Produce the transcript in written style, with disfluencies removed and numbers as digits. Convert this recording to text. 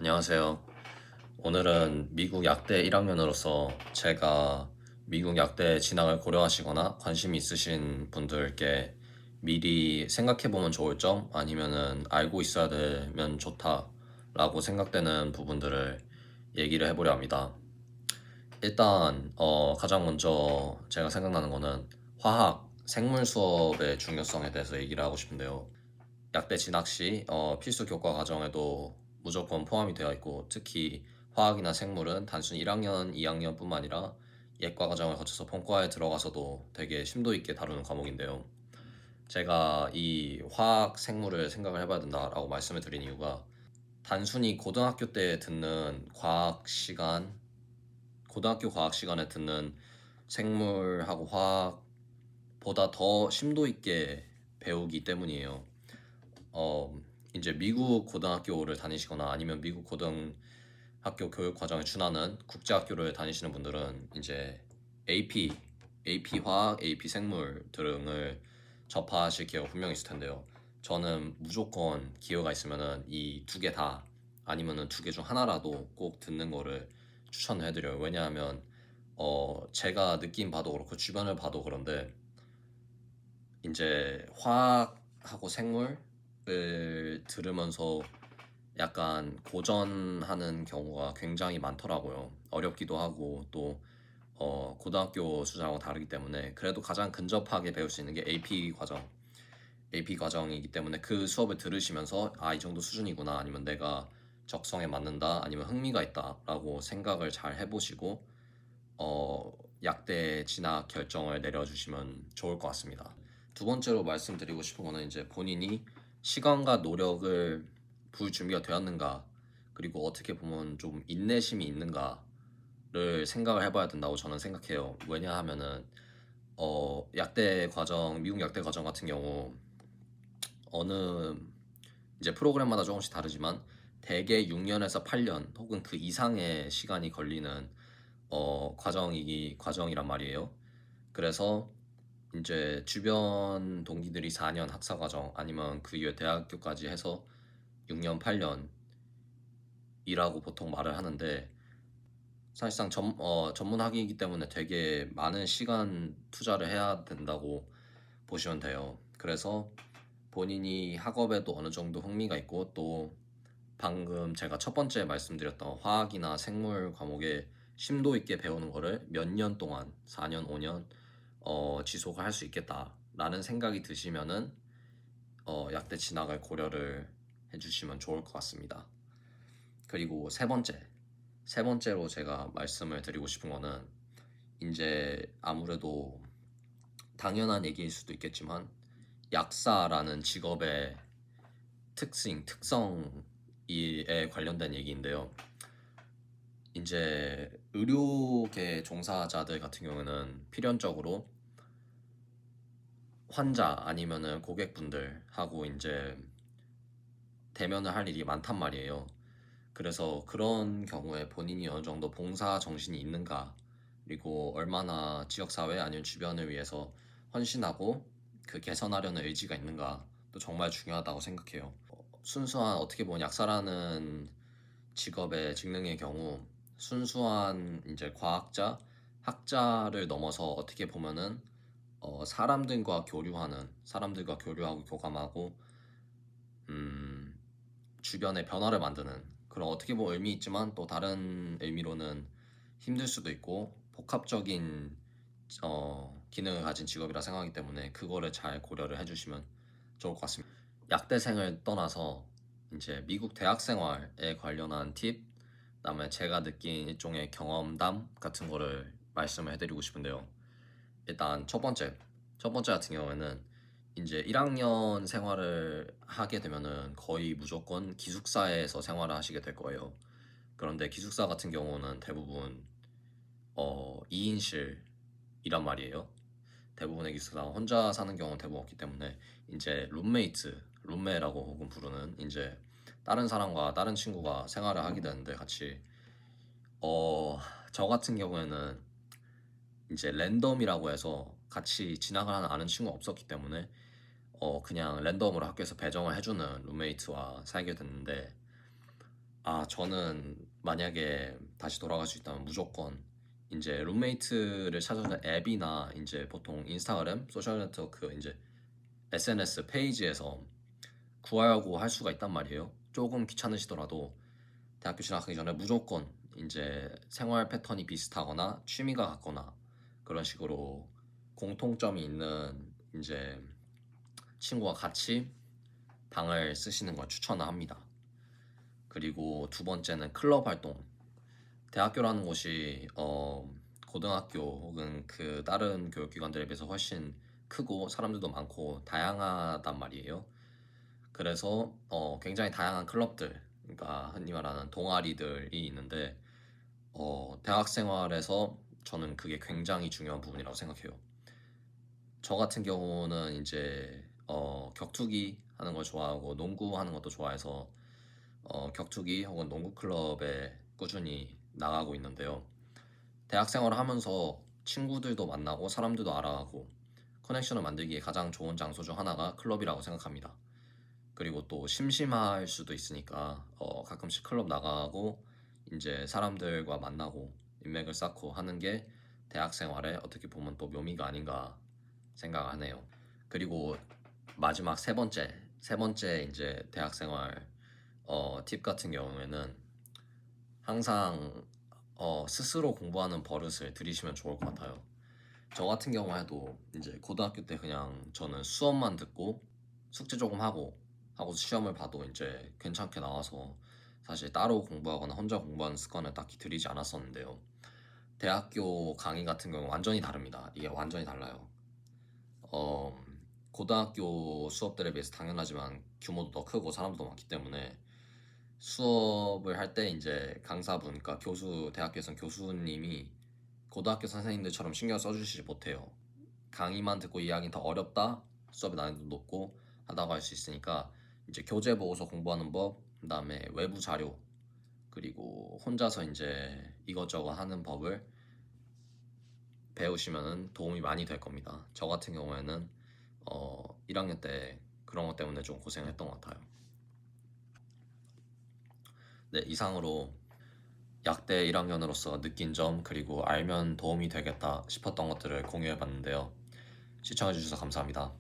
안녕하세요. 오늘은 미국 약대 1학년으로서 제가 미국 약대 진학을 고려하시거나 관심이 있으신 분들께 미리 생각해보면 좋을 점 아니면은 알고 있어야 되면 좋다라고 생각되는 부분들을 얘기를 해보려 합니다. 일단 가장 먼저 제가 생각나는 거는 화학, 생물 수업의 중요성에 대해서 얘기를 하고 싶은데요. 약대 진학 시 필수 교과 과정에도 무조건 포함이 되어 있고, 특히 화학이나 생물은 단순 1학년, 2학년뿐만 아니라 예과 과정을 거쳐서 본과에 들어가서도 되게 심도 있게 다루는 과목인데요. 제가 이 화학, 생물을 생각을 해봐야 된다라고 말씀을 드린 이유가, 단순히 고등학교 때 듣는 과학 시간, 고등학교 과학 시간에 듣는 생물하고 화학보다 더 심도 있게 배우기 때문이에요. 어, 이제 미국 고등학교를 다니시거나 아니면 미국 고등학교 교육 과정에 준하는 국제학교를 다니시는 분들은 이제 AP, AP 화학, AP 생물 등을 접하실 기회가 분명히 있을 텐데요. 저는 무조건 기회가 있으면은 이 두 개 다, 아니면은 두 개 중 하나라도 꼭 듣는 거를 추천을 해드려요. 왜냐하면 제가 느낌 봐도 그렇고 주변을 봐도 그런데, 이제 화학하고 생물을 들으면서 약간 고전하는 경우가 굉장히 많더라고요. 어렵기도 하고 또 고등학교 수준하고 다르기 때문에, 그래도 가장 근접하게 배울 수 있는 게 AP 과정이기 때문에 그 수업을 들으시면서 이 정도 수준이구나, 아니면 내가 적성에 맞는다, 아니면 흥미가 있다라고 생각을 잘 해보시고 약대 진학 결정을 내려주시면 좋을 것 같습니다. 두 번째로 말씀드리고 싶은 거는, 이제 본인이 시간과 노력을 부을 준비가 되었는가, 그리고 어떻게 보면 좀 인내심이 있는가를 생각을 해봐야 된다고 저는 생각해요. 왜냐하면은 약대 과정, 미국 약대 과정 같은 경우 어느 이제 프로그램마다 조금씩 다르지만 대개 6년에서 8년 혹은 그 이상의 시간이 걸리는 과정이란 말이에요. 그래서 이제 주변 동기들이 4년 학사과정 아니면 그 이후에 대학교까지 해서 6년, 8년이라고 보통 말을 하는데, 사실상 전문 학위이기 때문에 되게 많은 시간 투자를 해야 된다고 보시면 돼요. 그래서 본인이 학업에도 어느 정도 흥미가 있고, 또 방금 제가 첫 번째 말씀드렸던 화학이나 생물 과목에 심도 있게 배우는 거를 몇 년 동안, 4년, 5년 지속을 할 수 있겠다라는 생각이 드시면은 약대 진학을 고려를 해주시면 좋을 것 같습니다. 그리고 세 번째로 제가 말씀을 드리고 싶은 거는, 이제 아무래도 당연한 얘기일 수도 있겠지만 약사라는 직업의 특성에 관련된 얘기인데요. 이제 의료계 종사자들 같은 경우는 필연적으로 환자 아니면은 고객분들하고 이제 대면을 할 일이 많단 말이에요. 그래서 그런 경우에 본인이 어느 정도 봉사 정신이 있는가, 그리고 얼마나 지역사회 아니면 주변을 위해서 헌신하고 그 개선하려는 의지가 있는가도 정말 중요하다고 생각해요. 순수한, 어떻게 보면 약사라는 직업의 직능의 경우 순수한 이제 과학자, 학자를 넘어서 어떻게 보면은 사람들과 교류하고 교감하고 주변의 변화를 만드는 그런, 어떻게 보면 의미 있지만 또 다른 의미로는 힘들 수도 있고 복합적인 기능을 가진 직업이라 생각하기 때문에, 그거를 잘 고려를 해주시면 좋을 것 같습니다. 약대생을 떠나서 이제 미국 대학 생활에 관련한 팁, 그다음에 제가 느낀 일종의 경험담 같은 거를 말씀을 해드리고 싶은데요. 일단 첫 번째 같은 경우에는, 이제 1학년 생활을 하게 되면은 거의 무조건 기숙사에서 생활을 하시게 될 거예요. 그런데 기숙사 같은 경우는 대부분 2인실이란 말이에요. 대부분의 기숙사 혼자 사는 경우는 대부분 없기 때문에, 이제 룸메라고 혹은 부르는, 이제 다른 사람과 다른 친구가 생활을 하게 되는데, 같이 어, 저 같은 경우에는 이제 랜덤이라고 해서 같이 진학을 하는 아는 친구가 없었기 때문에 그냥 랜덤으로 학교에서 배정을 해주는 룸메이트와 살게 됐는데, 저는 만약에 다시 돌아갈 수 있다면 무조건 이제 룸메이트를 찾아서 앱이나 이제 보통 인스타그램, 소셜 네트워크 이제 SNS 페이지에서 구하려고 할 수가 있단 말이에요. 조금 귀찮으시더라도 대학교 진학하기 전에 무조건 이제 생활 패턴이 비슷하거나 취미가 같거나 그런 식으로 공통점이 있는 이제 친구와 같이 방을 쓰시는 걸 추천합니다. 그리고 두 번째는 클럽 활동. 대학교라는 곳이 고등학교 혹은 그 다른 교육기관들에 비해서 훨씬 크고 사람들도 많고 다양하단 말이에요. 그래서 굉장히 다양한 클럽들, 그러니까 흔히 말하는 동아리들이 있는데 대학 생활에서 저는 그게 굉장히 중요한 부분이라고 생각해요. 저 같은 경우는 이제 격투기 하는 걸 좋아하고 농구 하는 것도 좋아해서 격투기 혹은 농구 클럽에 꾸준히 나가고 있는데요. 대학 생활을 하면서 친구들도 만나고 사람들도 알아가고 커넥션을 만들기에 가장 좋은 장소 중 하나가 클럽이라고 생각합니다. 그리고 또 심심할 수도 있으니까 가끔씩 클럽 나가고 이제 사람들과 만나고 인맥을 쌓고 하는 게 대학 생활에 어떻게 보면 또 묘미가 아닌가 생각하네요. 그리고 마지막 세 번째 이제 대학 생활 팁 같은 경우에는 항상 스스로 공부하는 버릇을 들이시면 좋을 것 같아요. 저 같은 경우에도 이제 고등학교 때 그냥 저는 수업만 듣고 숙제 조금 하고 시험을 봐도 이제 괜찮게 나와서 사실 따로 공부하거나 혼자 공부하는 습관을 딱히 들이지 않았었는데요. 대학교 강의 같은 경우는 완전히 다릅니다. 이게 완전히 달라요. 어, 고등학교 수업들에 비해서 당연하지만 규모도 더 크고 사람도 많기 때문에 수업을 할 때 이제 강사분, 그러니까 대학교에서는 교수님이 고등학교 선생님들처럼 신경 써주시지 못해요. 강의만 듣고 이해하기는 더 어렵다, 수업의 난이도 높고 하다고 할 수 있으니까 이제 교재 보고서 공부하는 법, 그다음에 외부 자료, 그리고 혼자서 이제 이것저것 하는 법을 배우시면 도움이 많이 될 겁니다. 저 같은 경우에는 1학년 때 그런 것 때문에 좀 고생을 했던 것 같아요. 네, 이상으로 약대 1학년으로서 느낀 점 그리고 알면 도움이 되겠다 싶었던 것들을 공유해 봤는데요. 시청해 주셔서 감사합니다.